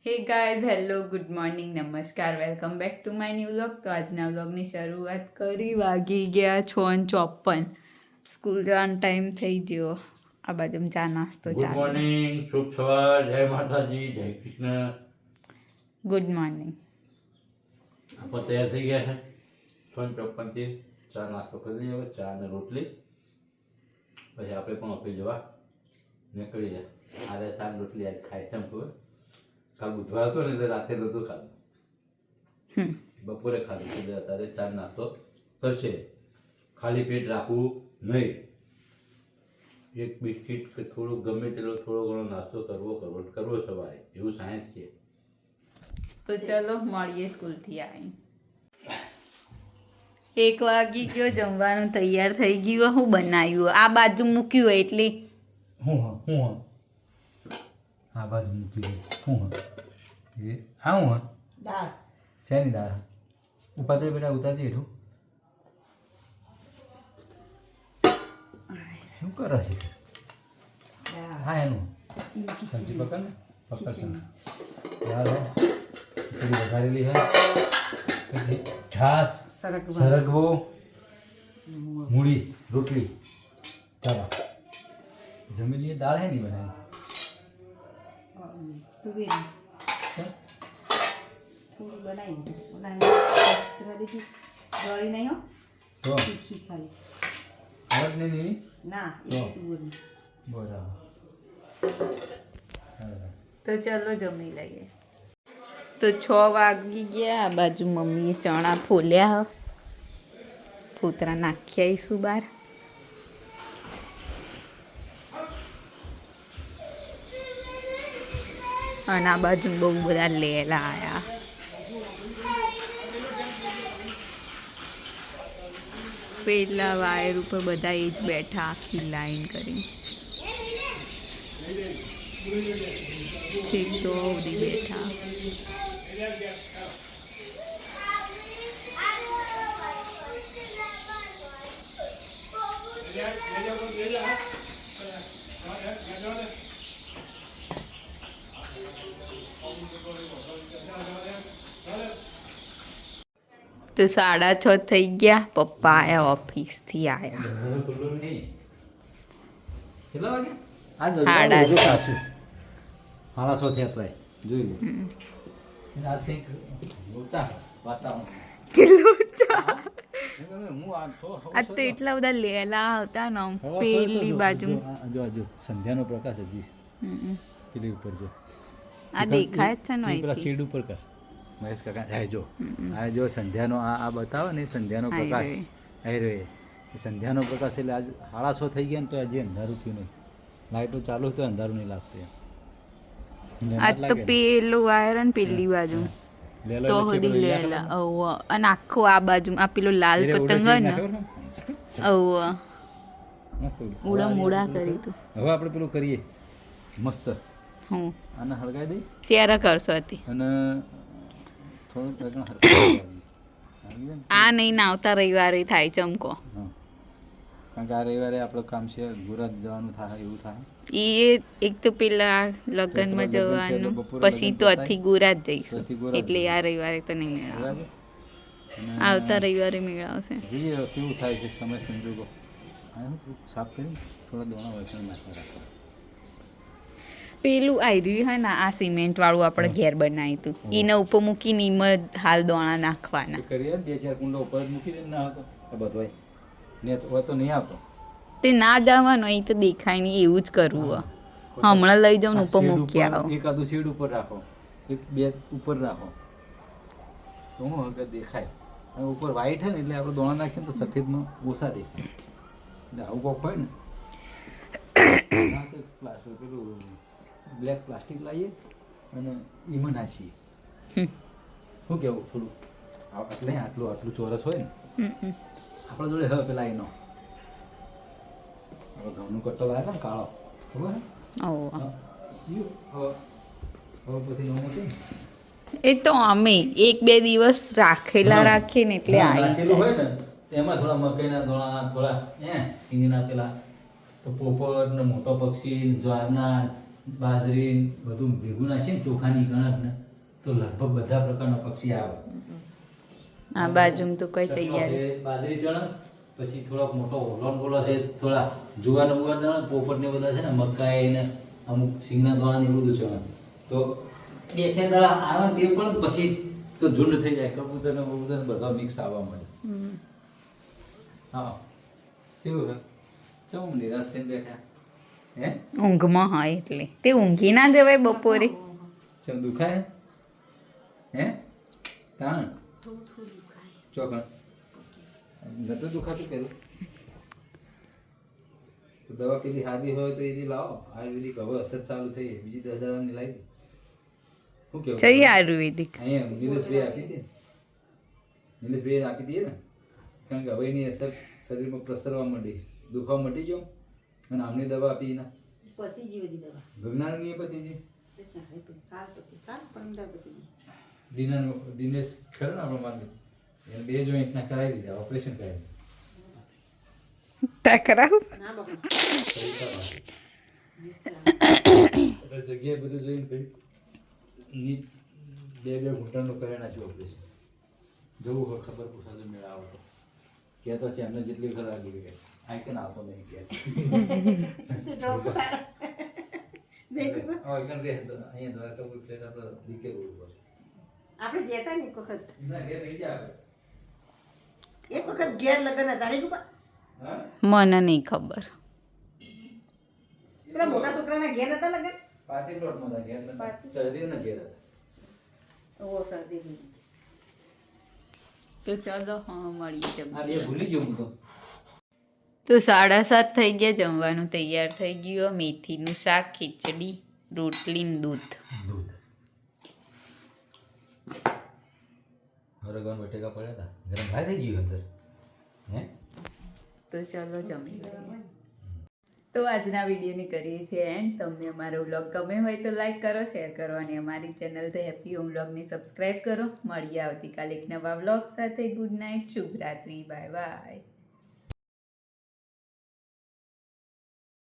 હે guys hello good morning નમસ્કાર welcome back to my new vlog. તો આજના વ્લોગની શરૂઆત કરી. વાગી ગયા 6:54. સ્કૂલ જવાનો ટાઈમ થઈ ગયો. આ બાજુ ચા નાસ્તો ગુડ ચાલે. મોર્નિંગ, શુભ સવાર, જય માતાજી, જય કૃષ્ણ. Good morning. આપણે તૈયાર થઈ ગયા છે 6:54 ચા નાસ્તો કરી લઈએ. હવે ચા અને રોટલી પછી આપણે પણ ઓફિસ જવા નીકળી જાય. આજે ચા ને રોટલી આજ ખાય છે ખબર. કાલ બુધવાર હતો ને એટલે રાતે નહોતું ખાધું, બપોરે ખાધું. એટલે અત્યારે ચા નાસ્તો થશે. ખાલી પેટ રાખવું નહીં. એક બિસ્કિટ કે થોડું ગમે તેટલો થોડો ઘણો નાસ્તો કરવો સવારે, એવું સાયન્સ છે. તો ચલો મળીએ સ્કૂલથી આવી. 1 વાગી ગયો. જમવાનું તૈયાર થઈ ગયું. હું બનાવ્યું આ બાજુ મૂક્યું હોય એટલે હું આ બાજુ મૂકી દઉં. હું એ આ હું દાળ. શેની દાળ? ઉપાતરી બેટા ઉતારતી હેઠું. શું કરે છે? હા એનું સબ્જી પકડ ને પકડ છે. દાળ હે થોડી વઘારેલી હે, પછી છાસ, સરગવો, મૂળી, રોટલી. ચાલો જમી લઈએ. દાળ હે નહીં બનાવી. તો આવડ નહીં બરાબર. તો ચલો જમી લઈએ. તો 6 વાગી ગયા. આ બાજુ મમ્મીએ ચણા ફોલ્યા. ફોતરા નાખી આવીશું બહાર. અને આ બાજુ બહુ બધા લેલા આવ્યા. પેલા વાયર ઉપર બધા એ જ બેઠા આખી લાઈન કરી. ઠીક તો બધી બેઠા. તો 6:30 થઈ ગયા. પપ્પા આયા ઓફિસથી આયા. કેટલા વાગે? સાડા સાડા 6 થયા પ્રાય. જોઈ લો. આજ કંઈક વાતાવરણ કેટલું ચા. હું આ તો એટલા બધા લેલા હતા ને આમ પેલી બાજુ. જો સંધ્યાનો પ્રકાશ હજી પેલી ઉપર જો આ દેખાય જ છે ને પેલા અહીંથી. શેડ ઉપર કર મહેશ કાકા. આ જો આ જો સંધ્યાનો આ બતાવે ને સંધ્યાનો પ્રકાશ આવી રહ્યો. એ સંધ્યાનો પ્રકાશ એટલે આજ 6:30 થઈ ગયા ને તો હજી અંધારું થયું નહીં. લાઇટો ચાલુ તો અંધારું નહીં લાગતું. આ તો પેલું વાયર ને પેલી બાજુ તો હદી લેલા. અને આખો આ બાજુ આ પેલો લાલ પતંગ હોય ને ઉડા મોડા કરી તું. હવે આપણે પેલું કરીએ મસ્ત. હું આને હળગાવી દઈ ત્યારે કરશો હતી. અને થોડું આ નહીં ને આવતા રવિવારે થાય ચમકો. હા, કારણ કે આ રવિવારે આપણું કામ છે, ગુરાત જવાનું થાય એવું થાય. એ એક તો પેલા લગ્નમાં જવાનું, પછી તો અથી ગુરાત જઈશું. એટલે આ રવિવારે તો નહીં મેળાવે. આવતા રવિવારે મેળાવશે. જોઈએ કેવું થાય છે સમય સંજોગો. સાફ કરી થોડા દોણા વચન નાખવા રાખવા. પેલું આયર્યું હોય ને આ સિમેન્ટ વાળું આપણે ઘેર બનાવ્યું હતું. એના ઉપર મૂકીને એમાં હાલ દોણા નાખવાના. કરીએ 2-4 કુંડો ઉપર જ મૂકી દે. ના હતો બધો ને તો નહીં આવતો. તે ના જવાનું અહીં તો દેખાય નહીં એવું જ કરવું હોય. હમણાં લઈ જાઉં ને ઉપર મૂકી આવો. એકાદું શેડ ઉપર રાખો, 1-2 ઉપર રાખો તો હું હલકા દેખાય. અને ઉપર વ્હાઈટ હોય ને એટલે આપણે દોણા નાખીએ ને તો સફેદમાં ઓછા દેખાય. એટલે આવું કોક હોય ને પેલું બ્લેક પ્લાસ્ટિક લાવીએ અને એમાં નાખીએ. શું કેવું? થોડું એટલે આટલું ચોરસ હોય ને આપણા જોડે હવે પેલા એનો હવે ઘઉંનો કટ્ટો લાવ્યા ને કાળો, ખબર? હવે પછી નો મૂકે એ તો અમે 1-2 દિવસ રાખીએ ને એટલે નાખેલું હોય આવી ને એમાં થોડા મકાઈના દોણા, થોડા સિંગના પેલા તો પોપટ ને મોટો પક્ષી, જ્વારના બાજરી બધું ભેગું નાખીએ ને ચોખાની કણક ને તો લગભગ બધા પ્રકારના પક્ષી આવે. આ બાજુ તો કઈ ચકલો તૈયાર છે, બાજરી ચણા, પછી થોડોક મોટો ઓલોન બોલો છે, થોડા જુવાના બુવાના પોપટ ને બધા છે ને મકાઈ ને અમુક સિંગના દાણા ને એવું બધું ચણા. તો બે ચાર દાડા આવે ને તે પણ પછી તો ઝુંડ થઈ જાય, કબૂતર ને બધા મિક્સ આવવા મળે. હા કેવું છે? ચમ નિરાશ થઈને બેઠા હે? ઊંઘમાં હોય એટલે તે ઊંઘી ના જવાય બપોરે. ચમ દુખાય હે? તાણ ચોકણ નતું દુખાતું પેલું તો દવા પેલી હાદી હોય તો એની લાવો. આયુર્વેદિક હવે અસર ચાલુ થઈ, બીજી 10 દાડાની લાવી દે. શું કેવું? જઈએ આયુર્વેદિક. અહીંયા નિલેશભાઈ આપી દે, નિલેશભાઈ આપી દઈએ ને, કારણ કે હવે એની અસર શરીરમાં પ્રસરવા માંડી, દુખાવા મટી ગયો અને આમની દવા આપી એના ગગનાની પતિજી દિનેશ ખરો ને આપણો માલિક, એને 2 જોઈન્ટના કરાવી દીધા, ઓપરેશન કરાવી તા કરાવું જગ્યાએ બધું જોઈને ભાઈ ની 2 ઘૂંટણનું કરી નાખ્યું ઓપરેશન. જવું હોય ખબર પૂછાજો મેળ આવો તો કહેતો છે એમને જેટલી વખત લાગી ગઈ આ કે આવતો નહીં કે અહીંયા દ્વારકા પર ફેર આપણે દીકે રોડ પર આપણે જતા ને એક વખત એમના ઘેર રહી જાય એક વખત ઘેર લગન હતા ને પપ્પા હા મને નહીં ખબર. પેલા મોટા છોકરાના ઘેર હતા લગન પાર્ટી પ્લોટમાં હતા ઘેર નતા, શરદીના ઘેર હતા. ઓ શરદી તો ચાલો હા મળીએ આ જમવા. 2 ભૂલી ગયો હું તો. તો 7:30 થઈ ગયા, જમવાનું તૈયાર થઈ ગયું. મેથીનું શાક, ખીચડી, રોટલી ને દૂધ. દૂધ હરગન બટેકા પડ્યા હતા, ગરમ ભાઈ થઈ ગયું અંદર હે. તો ચાલો જમી લઈએ. તો આજના વિડીયોની કરીએ છીએ એન્ડ. તમને અમારો વ્લોગ ગમે હોય તો લાઈક કરો, શેર કરો અને અમારી ચેનલ ધ હેપી હોમ વ્લોગને સબસ્ક્રાઈબ કરો. મળીએ આવતીકાલે એક નવા વ્લોગ સાથે. ગુડ નાઇટ, શુભરાત્રી, બાય બાય.